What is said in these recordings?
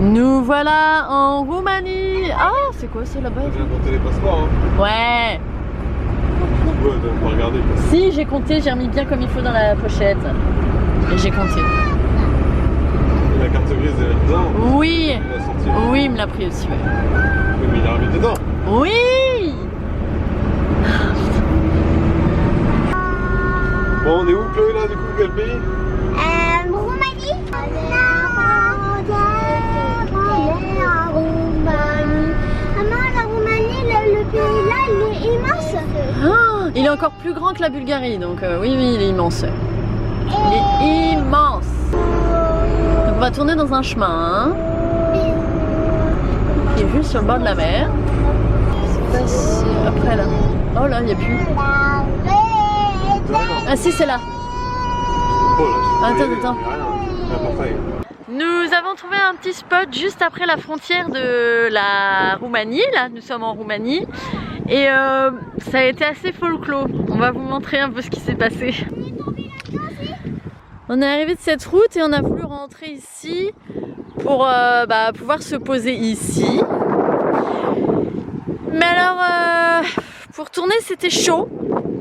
Nous voilà en Roumanie. Ah, c'est quoi ça là-bas? Tu viens de compter les passeports, hein? Ouais. Ouais, t'as pas regardé. Si, j'ai compté, j'ai remis bien comme il faut dans la pochette. Et j'ai compté. Et la carte grise, elle est dedans? Oui. Il l'a sorti. Oui, il me l'a pris aussi, ouais. Oui, mais il a remis dedans. Oui. Bon, on est où, Chloé, là, du coup? Quel pays? Roumanie. Maman, la Roumanie, le pays là, il est immense. Ah, il est encore plus grand que la Bulgarie, donc oui, oui, il est immense. Il est immense. Donc on va tourner dans un chemin, hein, qui est juste sur le bord de la mer. Je sais pas si... Après là. Oh là, il n'y a plus. Ah si, c'est là. Oh, là, Attends, il y a attends. rien. Il y a un portail. Nous avons trouvé un petit spot juste après la frontière de la Roumanie. Là, nous sommes en Roumanie. Et ça a été assez folklore. On va vous montrer un peu ce qui s'est passé. On est arrivé de cette route et on a voulu rentrer ici pour pouvoir se poser ici. Mais alors, pour tourner, c'était chaud.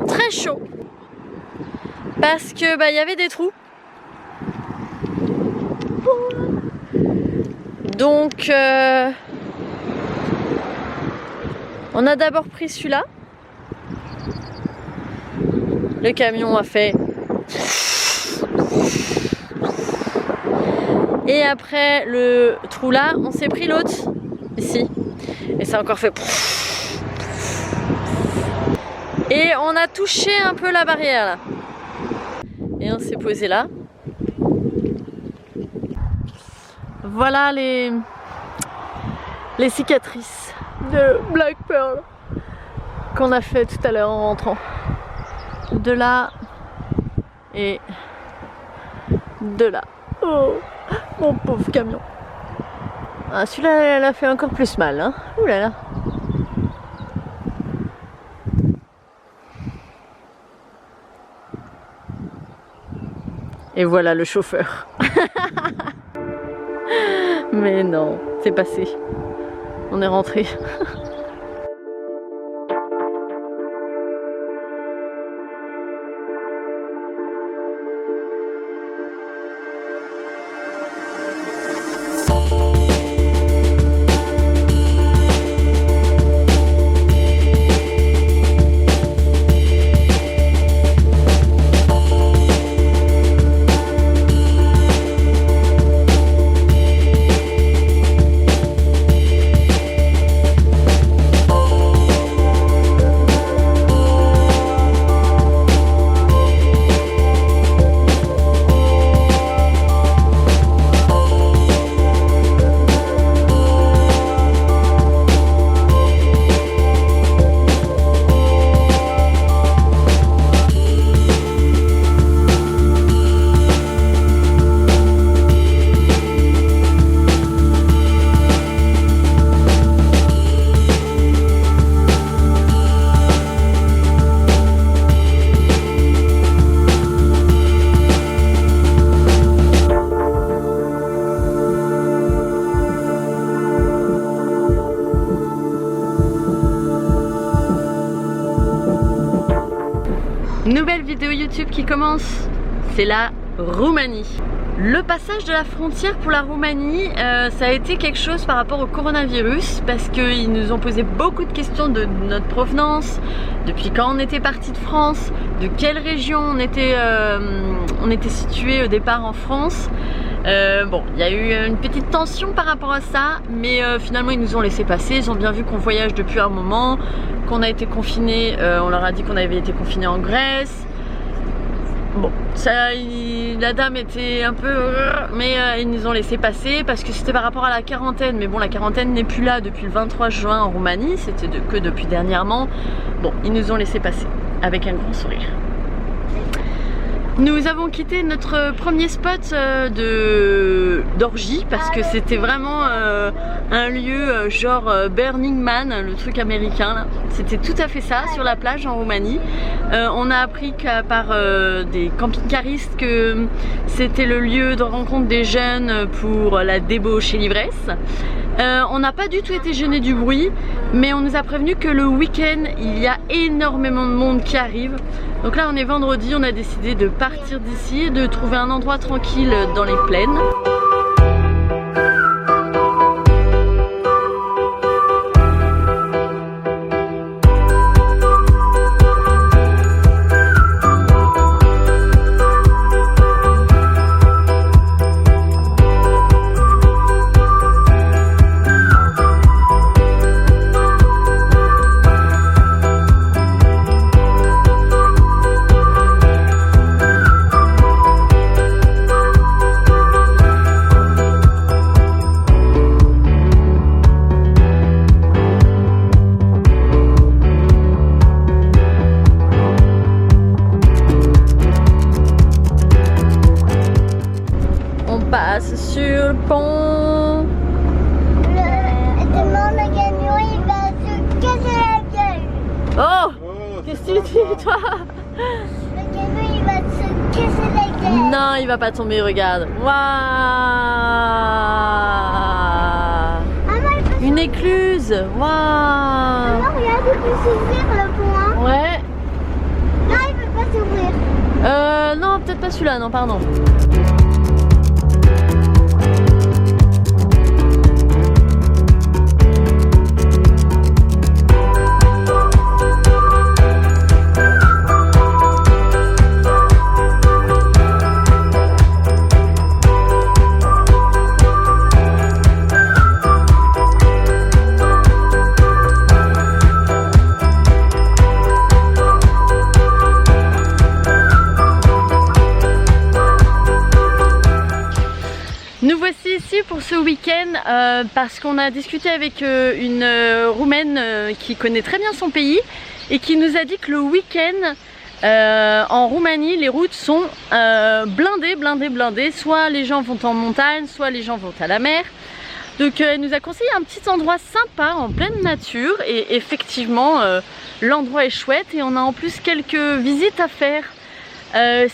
Très chaud. Parce que il y avait des trous. Donc on a d'abord pris celui-là. Le camion a fait. Et après le trou là, on s'est pris l'autre ici. Et ça a encore fait. Et on a touché un peu la barrière là. Et on s'est posé là. Voilà les cicatrices de Black Pearl qu'on a fait tout à l'heure en rentrant. De là et de là. Oh, mon pauvre camion. Ah, celui-là, elle a fait encore plus mal, hein. Ouh là là. Et voilà le chauffeur. Mais non, c'est passé. On est rentré. Nouvelle vidéo YouTube qui commence, c'est la Roumanie. Le passage de la frontière pour la Roumanie, ça a été quelque chose par rapport au coronavirus parce qu'ils nous ont posé beaucoup de questions de notre provenance, depuis quand on était parti de France, de quelle région on était situé au départ en France. Bon, il y a eu une petite tension par rapport à ça, mais finalement ils nous ont laissé passer. Ils ont bien vu qu'on voyage depuis un moment, qu'on a été confinés, on leur a dit qu'on avait été confinés en Grèce. Bon, ça, la dame était un peu... mais ils nous ont laissé passer parce que c'était par rapport à la quarantaine. Mais bon, la quarantaine n'est plus là depuis le 23 juin en Roumanie, c'était que depuis dernièrement. Bon, ils nous ont laissé passer avec un grand sourire. Nous avons quitté notre premier spot d'orgie parce que c'était vraiment un lieu genre Burning Man, le truc américain. C'était tout à fait ça sur la plage en Roumanie. On a appris par des camping-caristes que c'était le lieu de rencontre des jeunes pour la débauche et l'ivresse. On n'a pas du tout été gênés du bruit, mais on nous a prévenu que le week-end il y a énormément de monde qui arrive. Donc là on est vendredi, on a décidé de partir d'ici et de trouver un endroit tranquille dans les plaines. Sur le pont. Demain le camion il va se casser la gueule. Oh, qu'est-ce que tu dis toi? Le camion il va se casser la gueule. Non, il va pas tomber, regarde. Waouh, une écluse. Waouh. Non, regarde, il peut s'ouvrir le pont. Hein. Ouais. Non, il peut pas s'ouvrir. Non, peut-être pas celui-là, non, pardon. Nous voici ici pour ce week-end parce qu'on a discuté avec une Roumaine qui connaît très bien son pays et qui nous a dit que le week-end en Roumanie les routes sont blindées, soit les gens vont en montagne, soit les gens vont à la mer. Donc elle nous a conseillé un petit endroit sympa en pleine nature et effectivement l'endroit est chouette et on a en plus quelques visites à faire.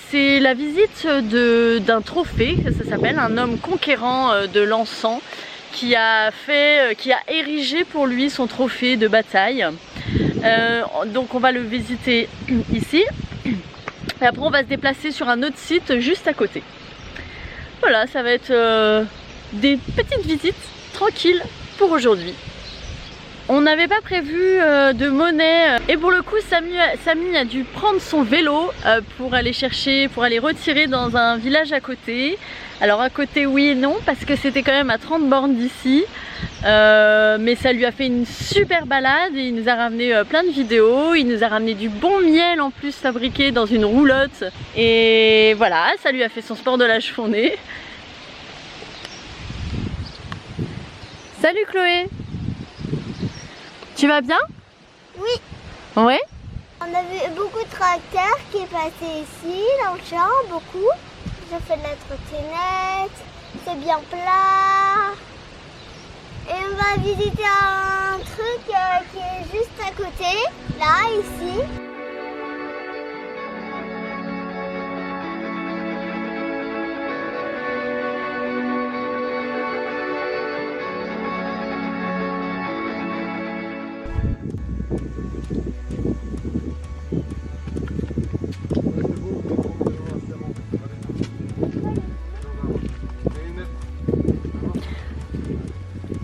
C'est la visite d'un trophée, ça s'appelle, un homme conquérant de l'encens qui a érigé pour lui son trophée de bataille. Donc on va le visiter ici et après on va se déplacer sur un autre site juste à côté. Voilà, ça va être des petites visites tranquilles pour aujourd'hui. On n'avait pas prévu de monnaie et pour le coup Samy a dû prendre son vélo pour aller retirer dans un village à côté. Alors à côté oui et non parce que c'était quand même à 30 bornes d'ici, mais ça lui a fait une super balade et il nous a ramené plein de vidéos, il nous a ramené du bon miel en plus fabriqué dans une roulotte et voilà, ça lui a fait son sport de la chevonnée. Salut Chloé! Tu vas bien? Oui. Ouais. On a vu beaucoup de tracteurs qui est passé ici, dans le champ, beaucoup. J'ai fait de la trottinette, c'est bien plat. Et on va visiter un truc qui est juste à côté, là, ici.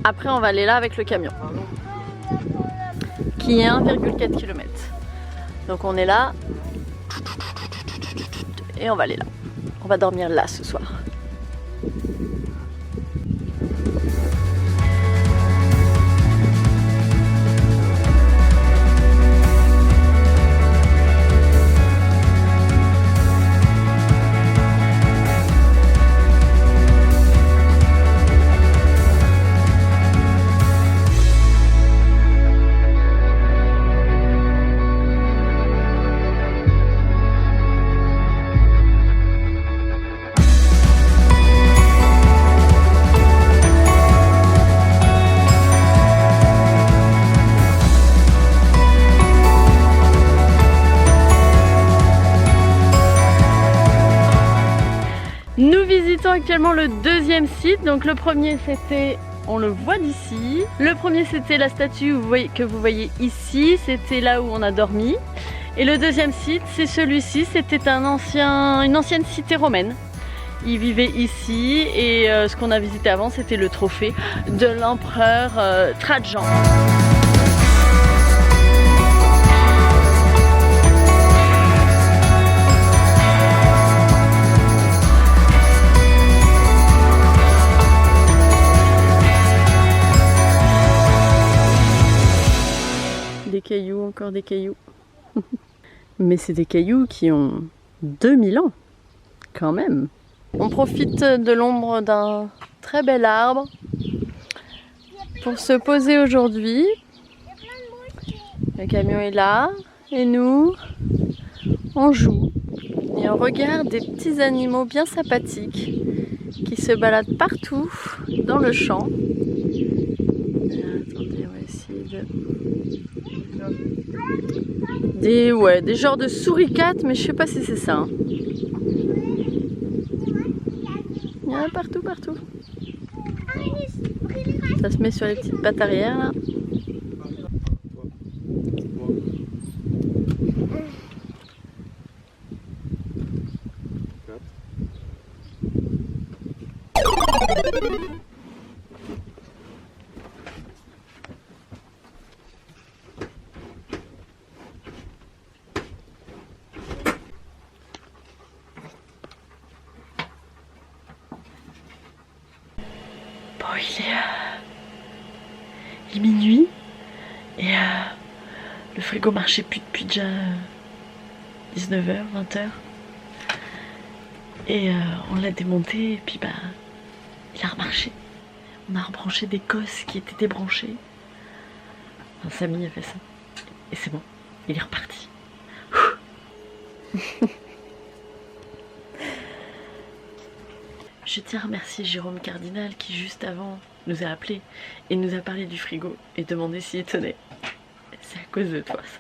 Après on va aller là avec le camion qui est 1,4 km. Donc on est là et on va aller là. On va dormir là ce soir. actuellement le deuxième site. Donc le premier c'était, on le voit d'ici. Le premier c'était la statue que vous voyez ici. C'était là où on a dormi. Et le deuxième site c'est celui-ci. C'était une ancienne cité romaine. Ils vivaient ici et ce qu'on a visité avant c'était le trophée de l'empereur Trajan. Des cailloux, encore des cailloux. Mais c'est des cailloux qui ont 2000 ans, quand même. On profite de l'ombre d'un très bel arbre pour se poser aujourd'hui. Le camion est là et nous, on joue et on regarde des petits animaux bien sympathiques qui se baladent partout dans le champ. Attendez, on va essayer de... Des genres de souricates, mais je sais pas si c'est ça. Hein. Il y en a partout, partout. Ça se met sur les petites pattes arrière là. Bon, il est minuit et le frigo marchait plus depuis déjà 19h, 20h. Et on l'a démonté et puis bah il a remarché. On a rebranché des cosses qui étaient débranchées. Enfin, Samy a fait ça. Et c'est bon, il est reparti. Je tiens à remercier Jérôme Cardinal qui juste avant nous a appelé et nous a parlé du frigo et demandé s'il tenait. C'est à cause de toi ça.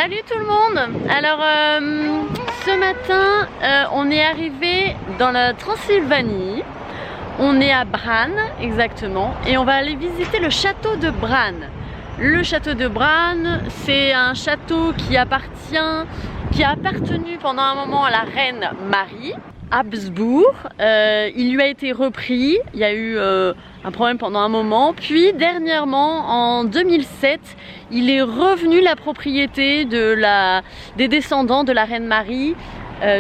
Salut tout le monde. Alors ce matin on est arrivé dans la Transylvanie. On est à Bran exactement et on va aller visiter le château de Bran. Le château de Bran, c'est un château qui a appartenu pendant un moment à la reine Marie Habsbourg. Il lui a été repris, il y a eu un problème pendant un moment, puis dernièrement en 2007 il est revenu la propriété des descendants de la reine Marie,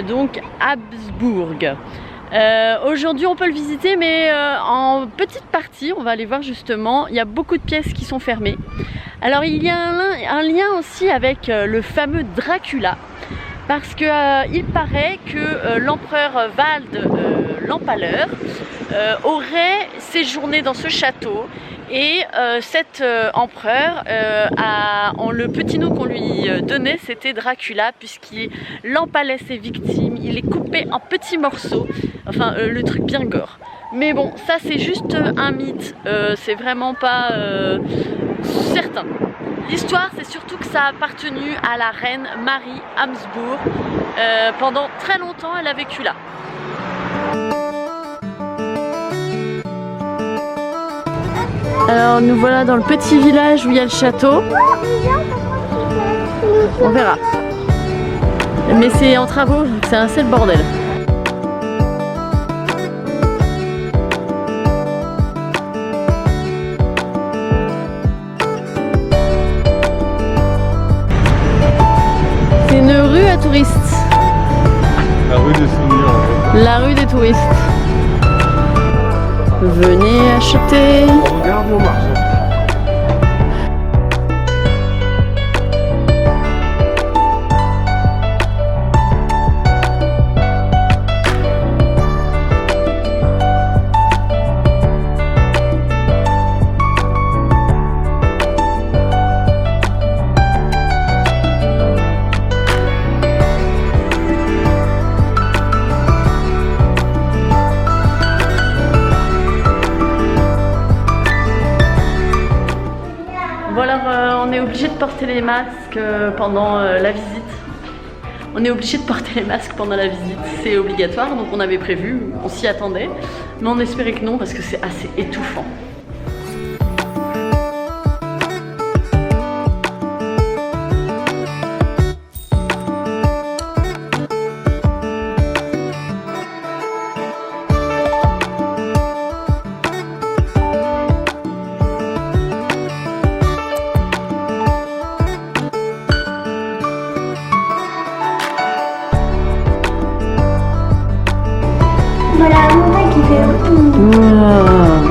donc Habsbourg. Aujourd'hui on peut le visiter mais en petite partie, on va aller voir justement, il y a beaucoup de pièces qui sont fermées. Alors il y a un lien aussi avec le fameux Dracula, parce que il paraît que l'empereur Vald l'Empaleur aurait séjourné dans ce château et cet empereur, le petit nom qu'on lui donnait, c'était Dracula, puisqu'il empalait ses victimes, il les coupait en petits morceaux, enfin le truc bien gore. Mais bon, ça c'est juste un mythe, c'est vraiment pas certain. L'histoire, c'est surtout que ça a appartenu à la reine Marie Habsbourg. Pendant très longtemps, elle a vécu là. Alors nous voilà dans le petit village où il y a le château. On verra. Mais c'est en travaux, c'est assez le bordel. C'est une rue à touristes. La rue des souvenirs en fait. La rue des touristes. Venez acheter. Regarde mon marché. Bon alors on est obligé de porter les masques pendant la visite. On est obligé de porter les masques pendant la visite, c'est obligatoire, donc on avait prévu, on s'y attendait, mais on espérait que non parce que c'est assez étouffant. Voilà, on voit qui fait. Wow.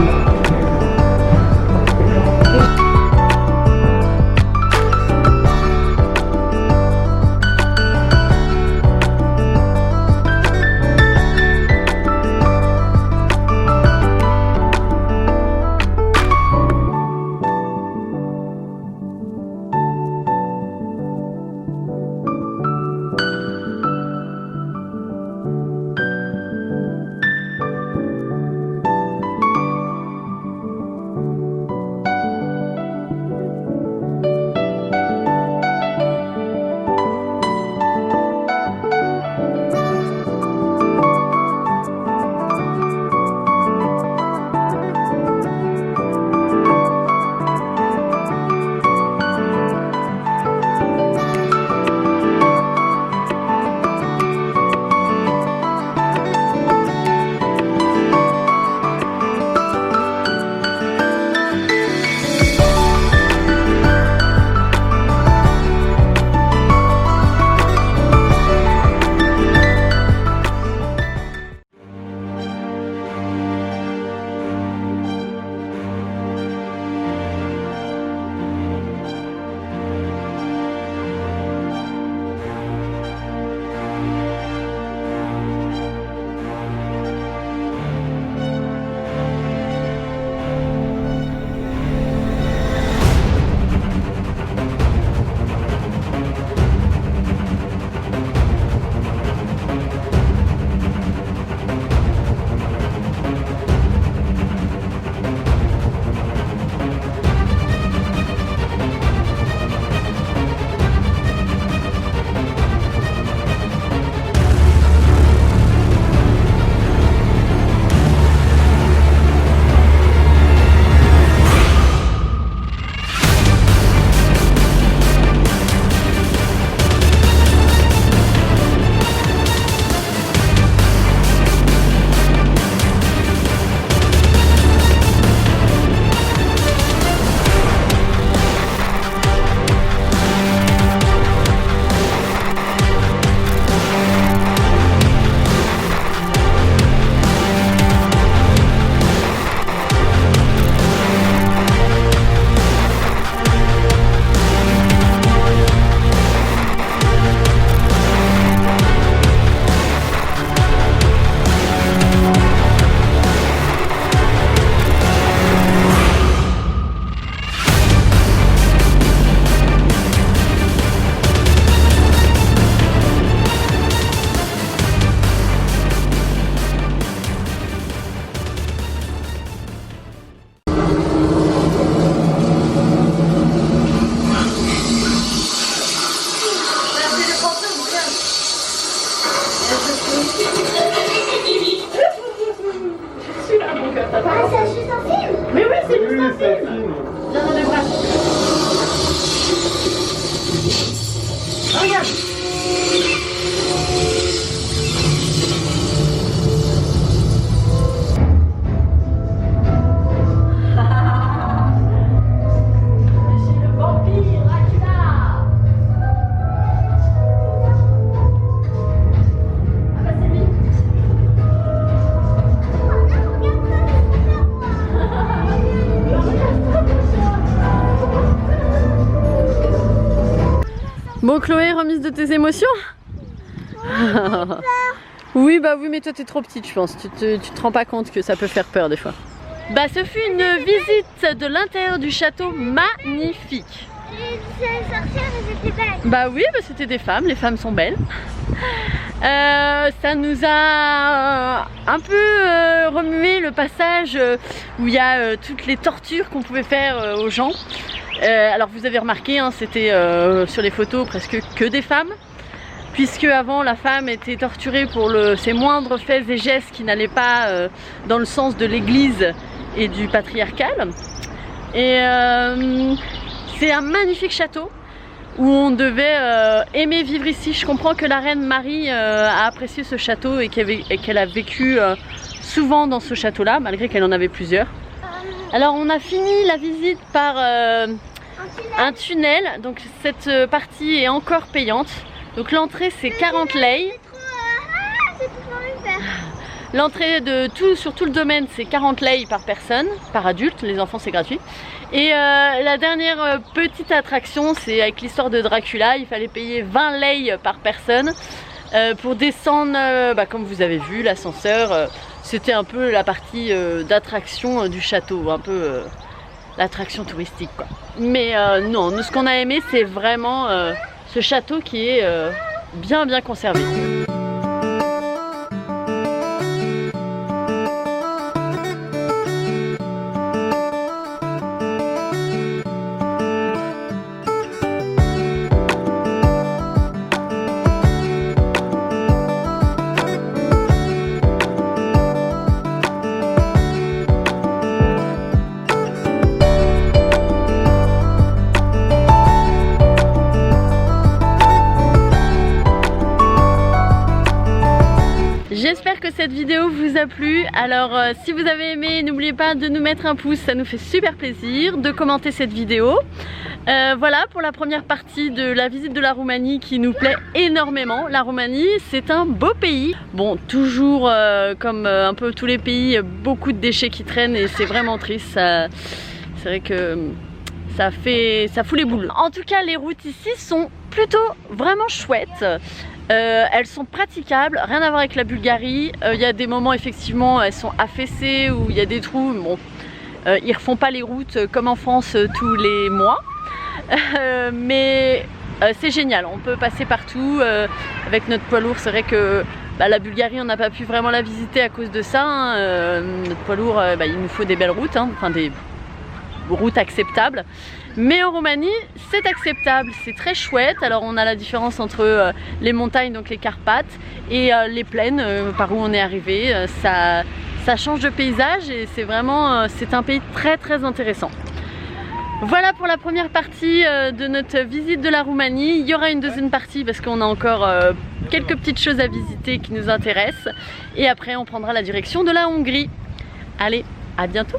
oui, ça filme. Viens dans les bras. Regarde. Bon Chloé, remise de tes émotions? Oui bah oui mais toi t'es trop petite je pense, tu te rends pas compte que ça peut faire peur des fois. Bah ce fut une visite de l'intérieur du château magnifique. Les sorcières elles étaient belles. Bah oui bah c'était des femmes, les femmes sont belles. Ça nous a un peu remué le passage où il y a toutes les tortures qu'on pouvait faire aux gens. Alors vous avez remarqué, hein, c'était sur les photos presque que des femmes, puisque avant la femme était torturée pour ses moindres faits et gestes qui n'allaient pas dans le sens de l'église et du patriarcal. Et c'est un magnifique château où on devait aimer vivre ici. Je comprends que la reine Marie a apprécié ce château et qu'elle a vécu souvent dans ce château-là, malgré qu'elle en avait plusieurs. Alors on a fini la visite par un tunnel, donc cette partie est encore payante. Donc l'entrée c'est 40 lei. L'entrée sur tout le domaine c'est 40 lei par personne, par adulte, les enfants c'est gratuit. Et la dernière petite attraction c'est avec l'histoire de Dracula, il fallait payer 20 lei par personne pour descendre, comme vous avez vu, l'ascenseur. C'était un peu la partie d'attraction du château, un peu l'attraction touristique quoi. Mais non, nous ce qu'on a aimé c'est vraiment ce château qui est bien conservé. J'espère que cette vidéo vous a plu. Alors si vous avez aimé, n'oubliez pas de nous mettre un pouce, ça nous fait super plaisir, de commenter cette vidéo. Voilà pour la première partie de la visite de la Roumanie qui nous plaît énormément. La Roumanie c'est un beau pays. Bon toujours comme un peu tous les pays, beaucoup de déchets qui traînent et c'est vraiment triste. C'est vrai que ça fout les boules. En tout cas les routes ici sont plutôt vraiment chouettes. Elles sont praticables, rien à voir avec la Bulgarie. Il y a des moments effectivement elles sont affaissées où il y a des trous. Bon, ils refont pas les routes comme en France tous les mois. Mais c'est génial, on peut passer partout avec notre poids lourd. C'est vrai que la Bulgarie on n'a pas pu vraiment la visiter à cause de ça. Notre poids lourd, il nous faut des belles routes, enfin des routes acceptables. Mais en Roumanie c'est acceptable, c'est très chouette. Alors on a la différence entre les montagnes, donc les Carpates, et les plaines par où on est arrivé. Ça change de paysage et c'est vraiment c'est un pays très intéressant. Voilà pour la première partie de notre visite de la Roumanie. Il y aura une deuxième partie parce qu'on a encore quelques petites choses à visiter qui nous intéressent. Et après on prendra la direction de la Hongrie. Allez, à bientôt!